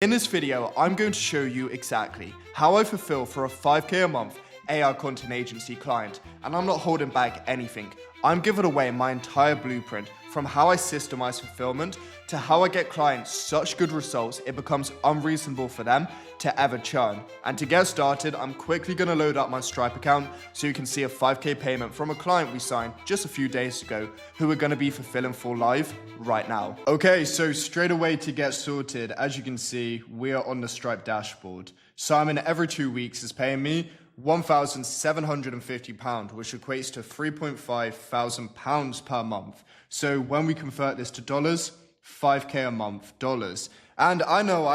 In this video, I'm going to show you exactly how I fulfill for a 5K a month AI content agency client, and I'm not holding back anything. I'm giving away my entire blueprint from how I systemize fulfillment to how I get clients such good results it becomes unreasonable for them to ever churn. And to get started, I'm quickly going to load up my Stripe account so you can see a 5K payment from a client we signed just a few days ago who we're going to be fulfilling for live right now. Okay, so straight away to get sorted, as you can see, we are on the Stripe dashboard. Simon every 2 weeks is paying me £1,750, which equates to £3,500 per month. So when we convert this to dollars, 5K a month, dollars. And I know,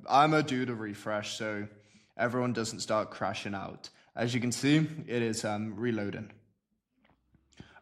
I'm a do the refresh, so everyone doesn't start crashing out. As you can see, it is reloading.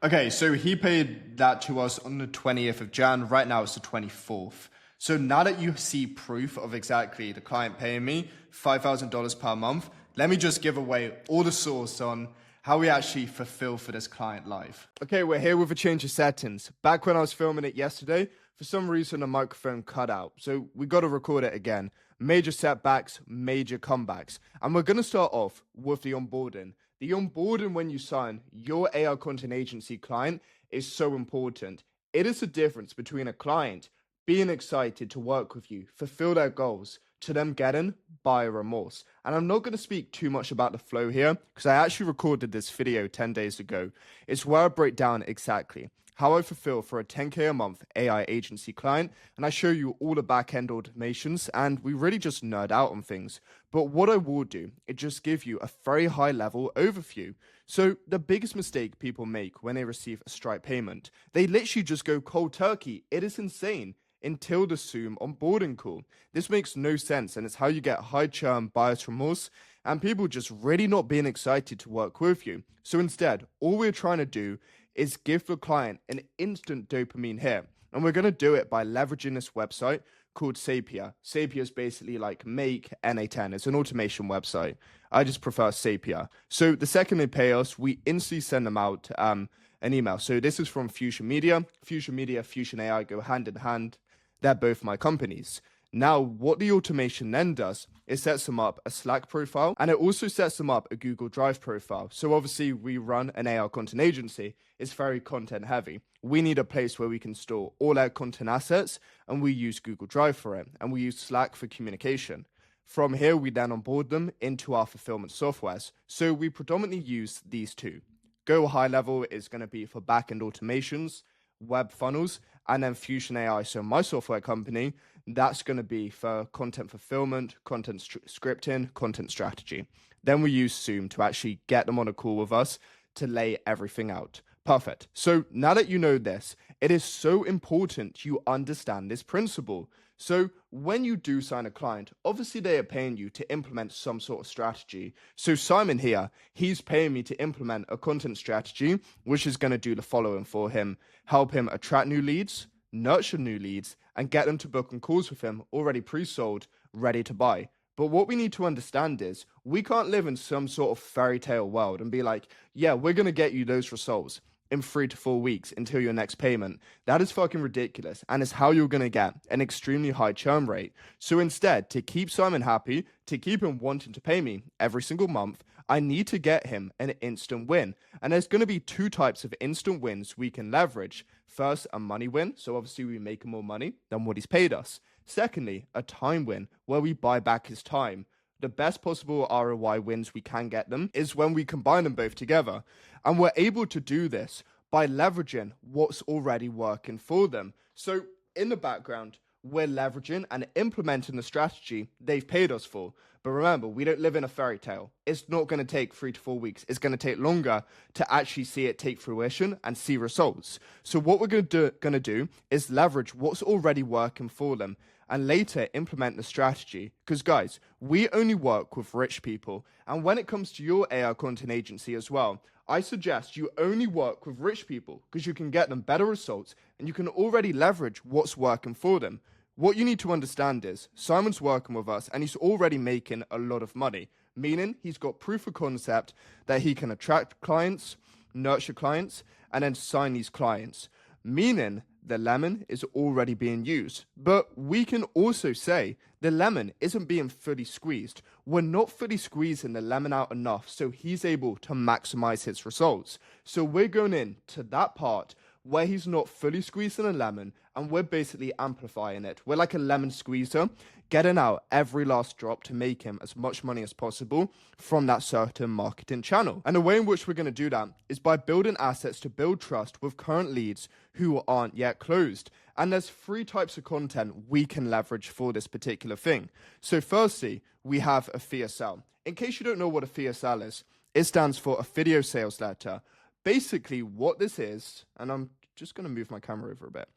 Okay, so he paid that to us on the 20th of Jan. Right now it's the 24th. So now that you see proof of exactly the client paying me $5,000 per month, let me just give away all the source on how we actually fulfill for this client live. Okay, we're here with a change of settings. Back when I was filming it yesterday, for some reason the microphone cut out. So we got to record it again. Major setbacks, major comebacks. And we're going to start off with the onboarding. The onboarding when you sign your AI content agency client is so important. It is the difference between a client being excited to work with you, fulfill their goals, to them getting buyer remorse. And I'm not going to speak too much about the flow here because I actually recorded this video 10 days ago. It's where I break down exactly how I fulfill for a 10K a month AI agency client, and I show you all the back-end automations, and we really just nerd out on things. But what I will do is just give you a very high-level overview. So the biggest mistake people make when they receive a Stripe payment, they literally just go cold turkey. It is insane. Until the Zoom onboarding call. This makes no sense, and it's how you get high churn, buyer's remorse, and people just really not being excited to work with you. So instead, all we're trying to do is give the client an instant dopamine hit, and we're going to do it by leveraging this website called Sapia. Sapia is basically like Make NA10. It's an automation website. I just prefer Sapia. So the second they pay us, we instantly send them out an email. So this is from Fusion Media. Fusion Media, Fusion AI go hand in hand. They're both my companies. Now, what the automation then does is sets them up a Slack profile, and it also sets them up a Google Drive profile. So obviously we run an AI content agency. It's very content heavy. We need a place where we can store all our content assets, and we use Google Drive for it, and we use Slack for communication. From here, we then onboard them into our fulfillment softwares. So we predominantly use these two. Go high level is going to be for backend automations, web funnels, and then Fusion AI, so my software company, that's going to be for content fulfillment, content scripting, content strategy. Then we use Zoom to actually get them on a call with us to lay everything out. Perfect. So now that you know this, it is so important you understand this principle. So when you do sign a client, obviously they are paying you to implement some sort of strategy. So Simon here, he's paying me to implement a content strategy, which is going to do the following for him. Help him attract new leads, nurture new leads, and get them to book on calls with him already pre-sold, ready to buy. But what we need to understand is we can't live in some sort of fairy tale world and be like, yeah, we're going to get you those results in 3 to 4 weeks until your next payment. That is fucking ridiculous, and it's how you're going to get an extremely high churn rate. So instead, to keep Simon happy, to keep him wanting to pay me every single month, I need to get him an instant win. And there's going to be two types of instant wins we can leverage. First, a money win, so obviously we make him more money than what he's paid us. Secondly, a time win, where we buy back his time. The best possible ROI wins we can get them is when we combine them both together. And we're able to do this by leveraging what's already working for them. So in the background, we're leveraging and implementing the strategy they've paid us for. But remember, we don't live in a fairy tale. It's not going to take 3 to 4 weeks. It's going to take longer to actually see it take fruition and see results. So what we're going to do is leverage what's already working for them and later implement the strategy. Because guys, we only work with rich people. And when it comes to your AI content agency as well, I suggest you only work with rich people because you can get them better results and you can already leverage what's working for them. What you need to understand is Simon's working with us and he's already making a lot of money, meaning he's got proof of concept that he can attract clients, nurture clients, and then sign these clients, meaning the lemon is already being used. But we can also say the lemon isn't being fully squeezed. We're not fully squeezing the lemon out enough so he's able to maximize his results. So we're going into that part where he's not fully squeezing a lemon and we're basically amplifying it. We're like a lemon squeezer, getting out every last drop to make him as much money as possible from that certain marketing channel. And the way in which we're going to do that is by building assets to build trust with current leads who aren't yet closed. And there's 3 types of content we can leverage for this particular thing. So firstly, we have a VSL. In case you don't know what a VSL is, it stands for a video sales letter. Basically what this is, and I'm just going to move my camera over a bit.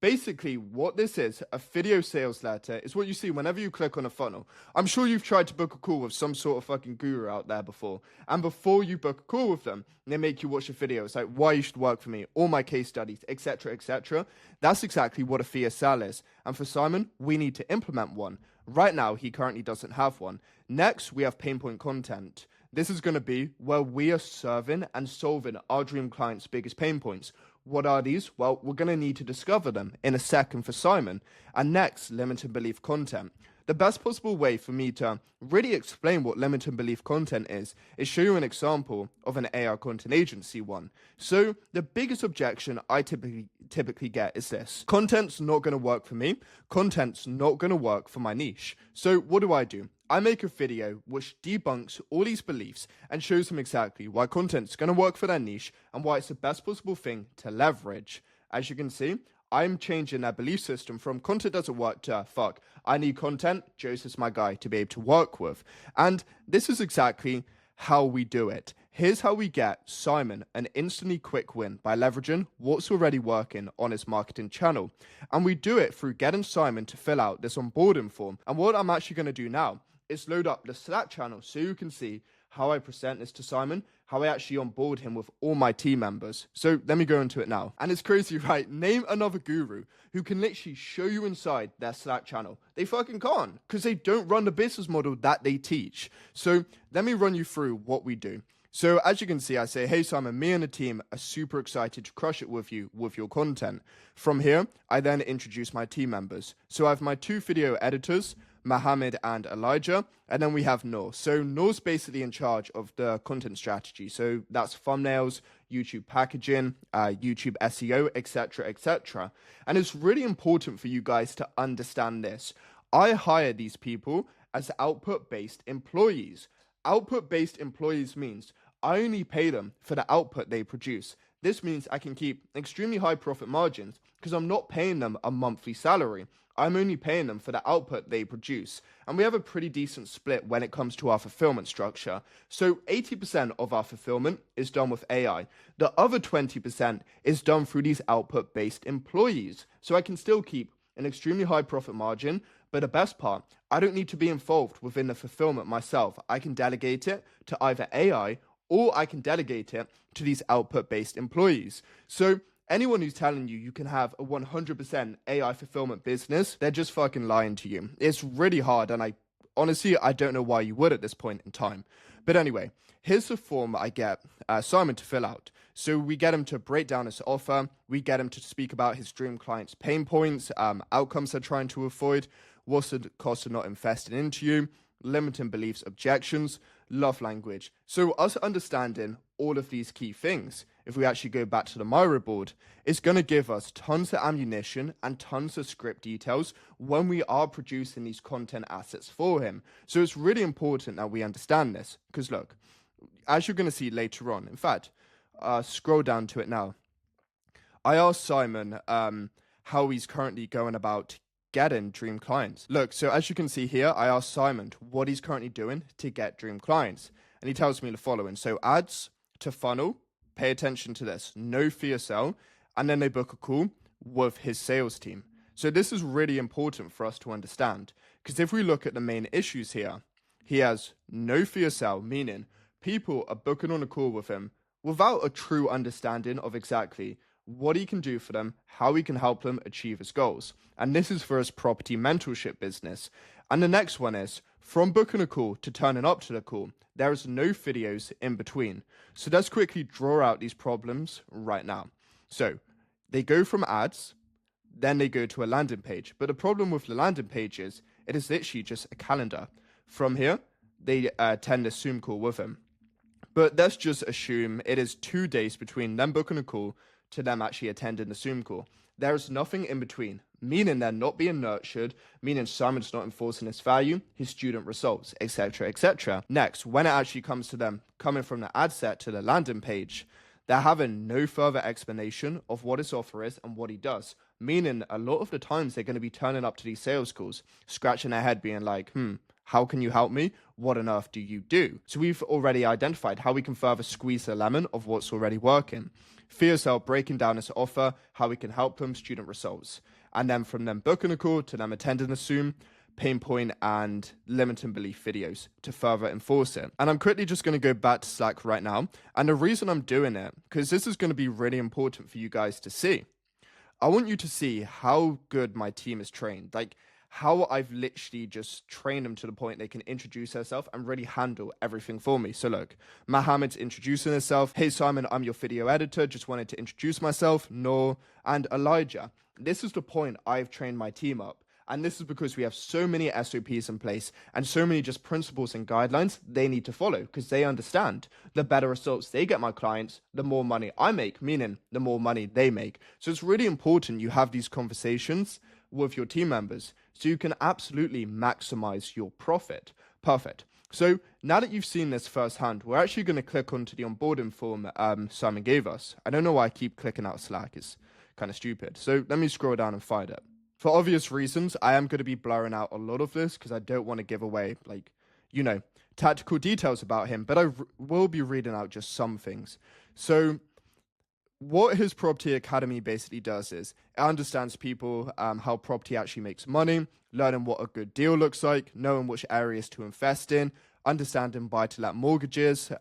Basically, what this is, a video sales letter, is what you see whenever you click on a funnel. I'm sure you've tried to book a call with some sort of fucking guru out there before. And before you book a call with them, they make you watch a video. It's like why you should work for me, all my case studies, etc., etc. That's exactly what a VSL is. And for Simon, we need to implement one. Right now, he currently doesn't have one. Next, we have pain point content. This is going to be where we are serving and solving our dream clients' biggest pain points. What are these? Well, we're going to need to discover them in a second for Simon. And next, limited belief content. The best possible way for me to really explain what limited belief content is show you an example of an AI content agency one. So the biggest objection I typically get is this. Content's not going to work for me. Content's not going to work for my niche. So what do? I make a video which debunks all these beliefs and shows them exactly why content's going to work for their niche and why it's the best possible thing to leverage. As you can see, I'm changing their belief system from content doesn't work to fuck, I need content, Joseph's my guy to be able to work with. And this is exactly how we do it. Here's how we get Simon an instantly quick win by leveraging what's already working on his marketing channel. And we do it through getting Simon to fill out this onboarding form. And what I'm actually going to do now is load up the Slack channel so you can see how I present this to Simon, how I actually onboard him with all my team members. So let me go into it now. And it's crazy, right? Name another guru who can literally show you inside their Slack channel. They fucking can't because they don't run the business model that they teach. So let me run you through what we do. So as you can see, I say, hey Simon, me and the team are super excited to crush it with you with your content. From here, I then introduce my team members. So I have my 2 video editors, Mohammed and Elijah, and then we have Noor. So Noor's basically in charge of the content strategy. So that's thumbnails, YouTube packaging, YouTube SEO, etc., etc. And it's really important for you guys to understand this. I hire these people as output-based employees. Output-based employees means I only pay them for the output they produce. This means I can keep extremely high profit margins because I'm not paying them a monthly salary. I'm only paying them for the output they produce. And we have a pretty decent split when it comes to our fulfillment structure. So 80% of our fulfillment is done with AI. The other 20% is done through these output-based employees. So I can still keep an extremely high profit margin, but the best part, I don't need to be involved within the fulfillment myself. I can delegate it to either AI or I can delegate it to these output-based employees. So anyone who's telling you can have a 100% AI fulfillment business, they're just fucking lying to you. It's really hard, and I don't know why you would at this point in time. But anyway, here's the form I get Simon to fill out. So we get him to break down his offer, we get him to speak about his dream client's pain points, outcomes they're trying to avoid, what's the cost of not investing into you, limiting beliefs, objections, love language. So us understanding all of these key things, if we actually go back to the Miro board, it's going to give us tons of ammunition and tons of script details when we are producing these content assets for him. So it's really important that we understand this because look, as you're going to see later on, in fact, scroll down to it now. I asked Simon how he's currently going about getting dream clients. Look, so as you can see here, I asked Simon what he's currently doing to get dream clients. And he tells me the following. So ads to funnel, pay attention to this, no VSL, and then they book a call with his sales team. So this is really important for us to understand because if we look at the main issues here, he has no VSL, meaning people are booking on a call with him without a true understanding of exactly what he can do for them, how he can help them achieve his goals. And this is for his property mentorship business. And the next one is, from booking a call to turning up to the call, there is no videos in between. So let's quickly draw out these problems right now. So they go from ads Then they go to a landing page. But the problem with the landing page is it is literally just a calendar. From here, they attend a Zoom call with him. But let's just assume it is 2 days between them booking a call to them actually attending the Zoom call. There is nothing in between, meaning they're not being nurtured, meaning Simon's not enforcing his value, his student results, etc., etc. Next, when it actually comes to them coming from the ad set to the landing page, they're having no further explanation of what his offer is and what he does, meaning a lot of the times they're going to be turning up to these sales calls, scratching their head being like, how can you help me? What on earth do you do? So we've already identified how we can further squeeze the lemon of what's already working. FearSell breaking down his offer, how we can help them, student results. And then from them booking a call to them attending the Zoom, pain point and limiting belief videos to further enforce it. And I'm quickly just going to go back to Slack right now. And the reason I'm doing it, because this is going to be really important for you guys to see. I want you to see how good my team is trained. Like, how I've literally just trained them to the point they can introduce herself and really handle everything for me. So look, Mohammed's introducing herself. Hey Simon, I'm your video editor. Just wanted to introduce myself. Noor and Elijah. This is the point I've trained my team up. And this is because we have so many SOPs in place and so many just principles and guidelines they need to follow because they understand the better results they get my clients, the more money I make, meaning the more money they make. So it's really important you have these conversations with your team members so you can absolutely maximize your profit. Perfect. So now that you've seen this firsthand, we're actually going to click onto the onboarding form Simon gave us. I don't know why I keep clicking out Slack. It's kind of stupid. So let me scroll down and find it. For obvious reasons, I am going to be blurring out a lot of this because I don't want to give away, like, you know, tactical details about him, but I will be reading out just some things. So what his property academy basically does is it understands people, how property actually makes money, learning what a good deal looks like, knowing which areas to invest in, understanding buy-to-let mortgages,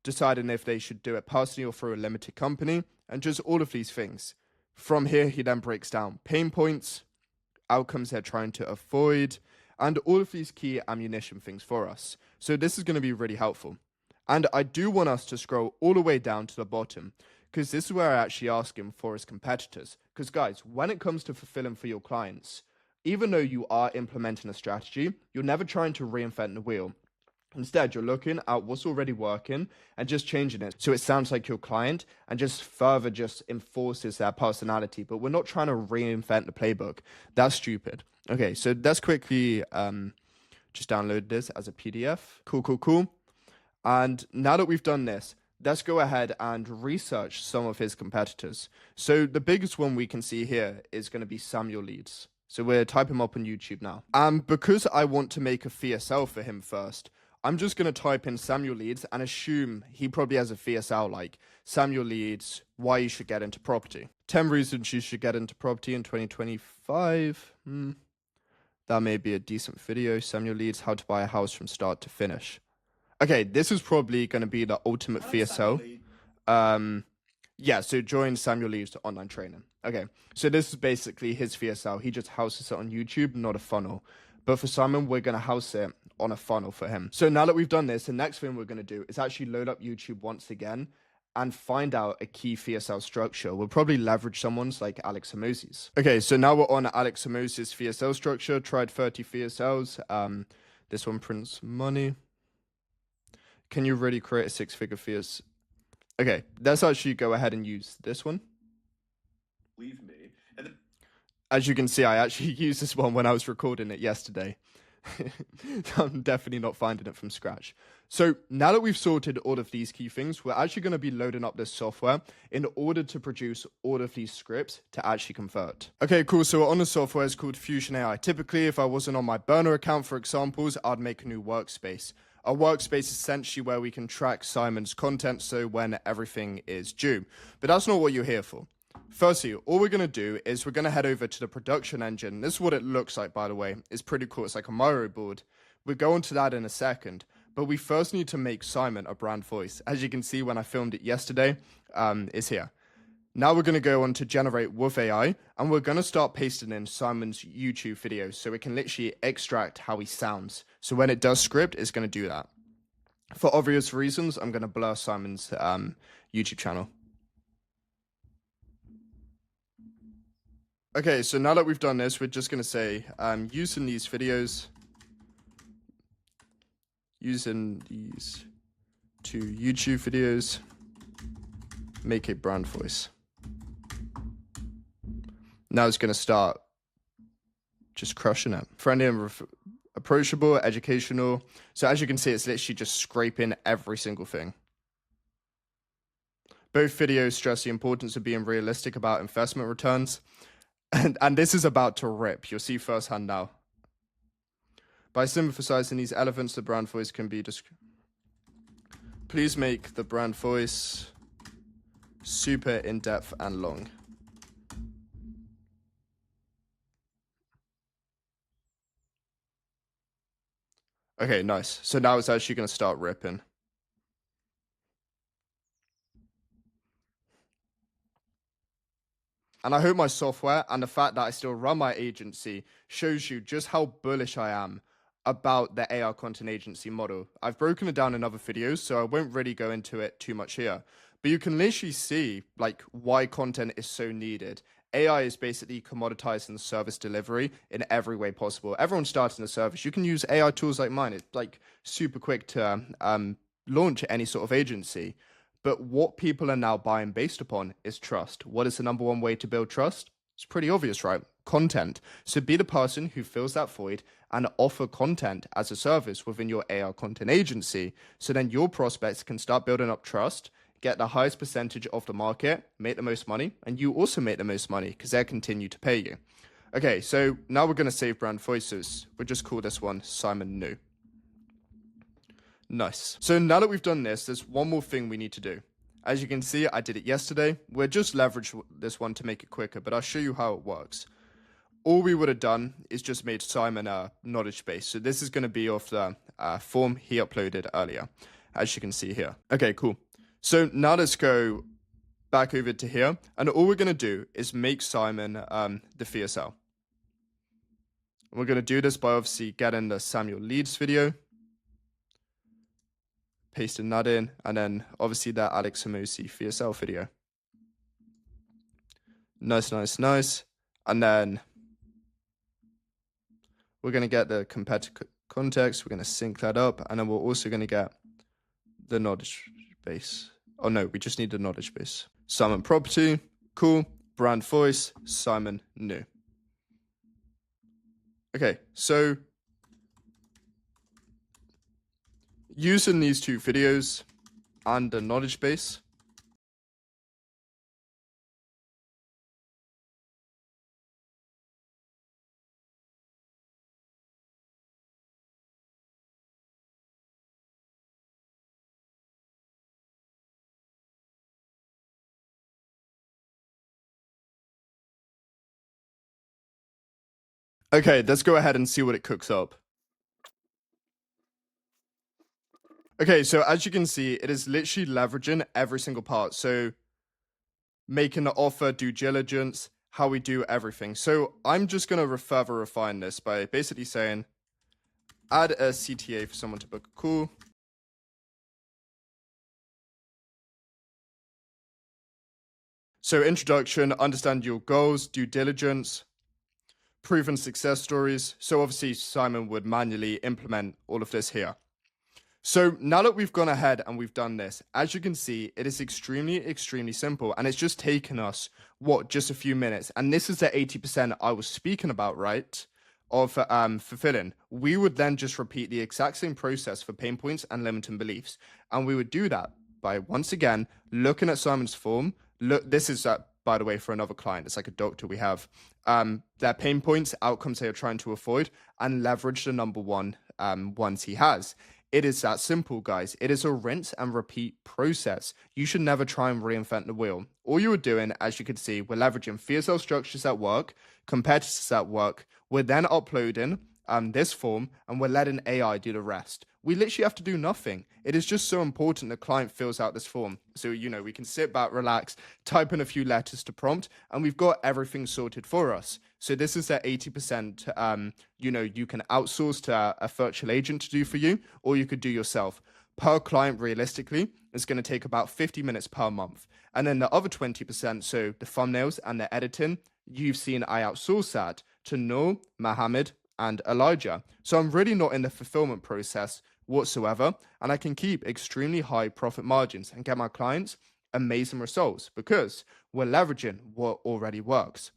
deciding if they should do it personally or through a limited company, and just all of these things. From here, he then breaks down pain points, outcomes they're trying to avoid, and all of these key ammunition things for us. So this is going to be really helpful. And I do want us to scroll all the way down to the bottom, because this is where I actually ask him for his competitors. Because guys, when it comes to fulfilling for your clients, even though you are implementing a strategy, you're never trying to reinvent the wheel. Instead, you're looking at what's already working and just changing it so it sounds like your client and just further just enforces their personality. But we're not trying to reinvent the playbook. That's stupid. Okay, so let's quickly just download this as a PDF. Cool. And now that we've done this, let's go ahead and research some of his competitors. So the biggest one we can see here is going to be Samuel Leeds. So we're typing him up on YouTube now. And because I want to make a FearSell for him first, I'm just going to type in Samuel Leeds and assume he probably has a FearSell like Samuel Leeds, why you should get into property. 10 reasons you should get into property in 2025. That may be a decent video. Samuel Leeds, how to buy a house from start to finish. Okay, this is probably going to be the ultimate FearSell. Yeah, so join Samuel Leeds to online training. Okay, so this is basically his FearSell. He just houses it on YouTube, not a funnel. But for Simon, we're going to house it on a funnel for him. So now that we've done this, the next thing we're going to do is actually load up YouTube once again and find out a key FearSell structure. We'll probably leverage someone's like Alex Hormozi's. Okay, so now we're on Alex Hormozi's FearSell structure. Tried 30 FearSells. This one prints money. Can you really create a 6-figure FearSell? Okay, let's actually go ahead and use this one. Leave me. And then as you can see, I actually used this one when I was recording it yesterday. I'm definitely not finding it from scratch. So now that we've sorted all of these key things, we're actually going to be loading up this software in order to produce all of these scripts to actually convert. Okay, cool. So on the software is called Fusion AI. Typically, if I wasn't on my burner account for examples, I'd make a new workspace. A workspace is essentially where we can track Simon's content, so when everything is due. But that's not what you're here for. Firstly, all we're going to do is we're going to head over to the production engine. This is what it looks like, by the way. It's pretty cool. It's like a Mario board. We'll go into that in a second. But we first need to make Simon a brand voice. As you can see, when I filmed it yesterday, it's here. Now we're going to go on to generate with AI, and we're going to start pasting in Simon's YouTube videos so it can literally extract how he sounds. So when it does script, it's going to do that. For obvious reasons, I'm going to blur Simon's YouTube channel. Okay, so now that we've done this, we're just going to say, using these two YouTube videos, make a brand voice. Now it's going to start just crushing it. Friendly and approachable, educational. So as you can see, it's literally just scraping every single thing. Both videos stress the importance of being realistic about investment returns. And this is about to rip. You'll see firsthand now. By emphasizing these elements, the brand voice can be please make the brand voice super in-depth and long. Okay, nice. So now it's actually going to start ripping. And I hope my software and the fact that I still run my agency shows you just how bullish I am about the AI content agency model. I've broken it down in other videos, so I won't really go into it too much here. But you can literally see like why content is so needed. AI is basically commoditizing service delivery in every way possible. Everyone's starting a service. You can use AI tools like mine. It's like super quick to launch any sort of agency. But what people are now buying based upon is trust. What is the number one way to build trust? It's pretty obvious, right? Content. So be the person who fills that void and offer content as a service within your AI content agency. So then your prospects can start building up trust, get the highest percentage of the market, make the most money, and you also make the most money because they'll continue to pay you. Okay, so now we're going to save brand voices. We'll just call this one Simon New. Nice. So now that we've done this, there's one more thing we need to do. As you can see, I did it yesterday. We'll just leverage this one to make it quicker, but I'll show you how it works. All we would have done is just made Simon a knowledge base. So this is going to be off the form he uploaded earlier, as you can see here. Okay, cool. So now let's go back over to here. And all we're going to do is make Simon the VSL. And we're going to do this by obviously getting the Samuel Leeds video, pasting that in, and then obviously that Alex Hormozi VSL video. Nice, nice, nice. And then we're going to get the competitor context. We're going to sync that up. And then we're also going to get the knowledge base. Oh no, we just need the knowledge base. Simon property, cool. Brand voice, Simon New. Okay, so using these two videos and the knowledge base, okay, let's go ahead and see what it cooks up. Okay, so as you can see, it is literally leveraging every single part. So making the offer, due diligence, how we do everything. So I'm just going to further refine this by basically saying, add a CTA for someone to book a call. So introduction, understand your goals, due diligence, proven success stories. So obviously Simon would manually implement all of this here. So now that we've gone ahead and we've done this, as you can see, it is extremely, extremely simple. And it's just taken us, just a few minutes. And this is the 80% I was speaking about, right, of fulfilling. We would then just repeat the exact same process for pain points and limiting beliefs. And we would do that by, once again, looking at Simon's form. Look, this is, by the way, for another client. It's like a doctor we have. Their pain points, outcomes they are trying to avoid, and leverage the number one ones he has. It is that simple, guys. It is a rinse and repeat process. You should never try and reinvent the wheel. All you are doing, as you can see, we're leveraging VSL structures at work, competitors at work. We're then uploading this form, and we're letting AI do the rest. We literally have to do nothing. It is just so important the client fills out this form. So, we can sit back, relax, type in a few letters to prompt, and we've got everything sorted for us. So this is that 80%, you can outsource to a virtual agent to do for you, or you could do yourself. Per client, realistically, it's going to take about 50 minutes per month. And then the other 20%, so the thumbnails and the editing, you've seen I outsource that to Noor, Mohammed, and Elijah. So I'm really not in the fulfillment process whatsoever, and I can keep extremely high profit margins and get my clients amazing results because we're leveraging what already works.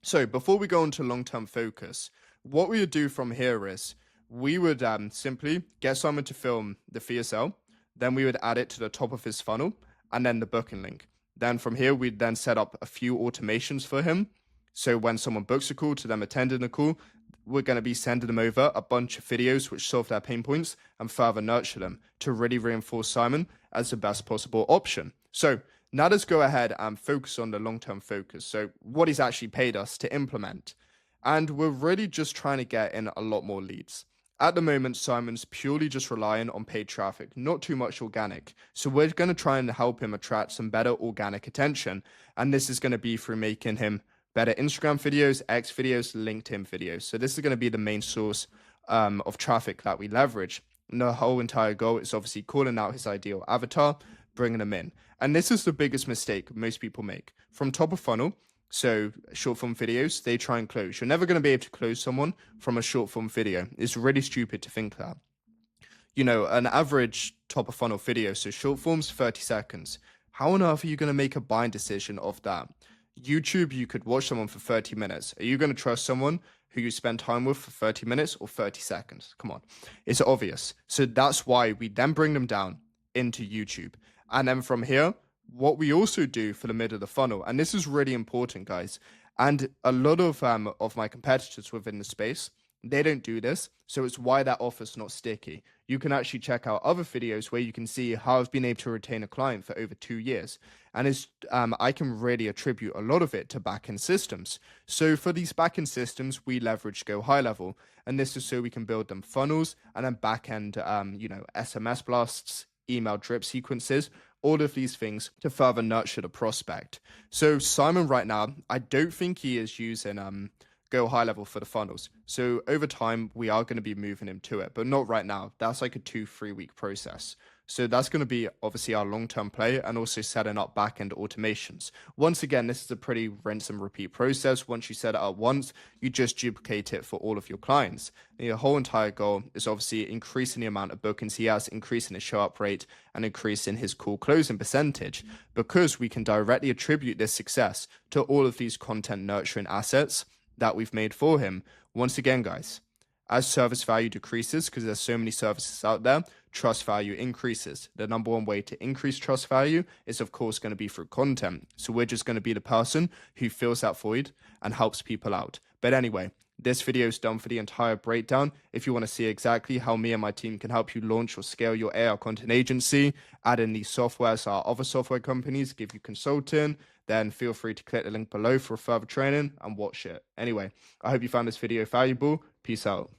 So before we go on to long-term focus, what we would do from here is we would simply get someone to film the VSL, then we would add it to the top of his funnel and then the booking link. Then from here, we'd then set up a few automations for him. So when someone books a call to them attending the call, we're going to be sending them over a bunch of videos which solve their pain points and further nurture them to really reinforce Simon as the best possible option. So now let's go ahead and focus on the long-term focus. So what he's actually paid us to implement. And we're really just trying to get in a lot more leads. At the moment, Simon's purely just relying on paid traffic, not too much organic. So we're going to try and help him attract some better organic attention. And this is going to be through making him better Instagram videos, X videos, LinkedIn videos. So this is going to be the main source of traffic that we leverage. And the whole entire goal is obviously calling out his ideal avatar, bringing them in. And this is the biggest mistake most people make. From top of funnel, so short form videos, they try and close. You're never going to be able to close someone from a short form video. It's really stupid to think that. You know, an average top of funnel video, so short form's 30 seconds. How on earth are you going to make a buying decision of that? YouTube, you could watch someone for 30 minutes. Are you going to trust someone who you spend time with for 30 minutes or 30 seconds? Come on. It's obvious. So that's why we then bring them down into YouTube. And then from here, what we also do for the middle of the funnel, and this is really important, guys, and a lot of my competitors within the space, they don't do this, so it's why that offer's not sticky. You can actually check out other videos where you can see how I've been able to retain a client for over 2 years, and it's I can really attribute a lot of it to backend systems. So for these backend systems, we leverage Go High Level, and this is so we can build them funnels and then backend, SMS blasts, email drip sequences, all of these things to further nurture the prospect. So Simon right now, I don't think he is using Go High Level for the funnels. So over time, we are going to be moving him to it, but not right now. That's like a 2-3 week process. So that's going to be obviously our long-term play and also setting up back-end automations. Once again, this is a pretty rinse and repeat process. Once you set it up once, you just duplicate it for all of your clients. And your whole entire goal is obviously increasing the amount of bookings he has, increasing his show-up rate, and increasing his call closing percentage, because we can directly attribute this success to all of these content nurturing assets that we've made for him. Once again, guys, as service value decreases, because there's so many services out there, trust value increases. The number one way to increase trust value is, of course, going to be through content. So we're just going to be the person who fills that void and helps people out. But anyway, this video is done for the entire breakdown. If you want to see exactly how me and my team can help you launch or scale your AI content agency, add in these softwares our other software companies give you consulting, then feel free to click the link below for further training and watch it. Anyway, I hope you found this video valuable. Peace out.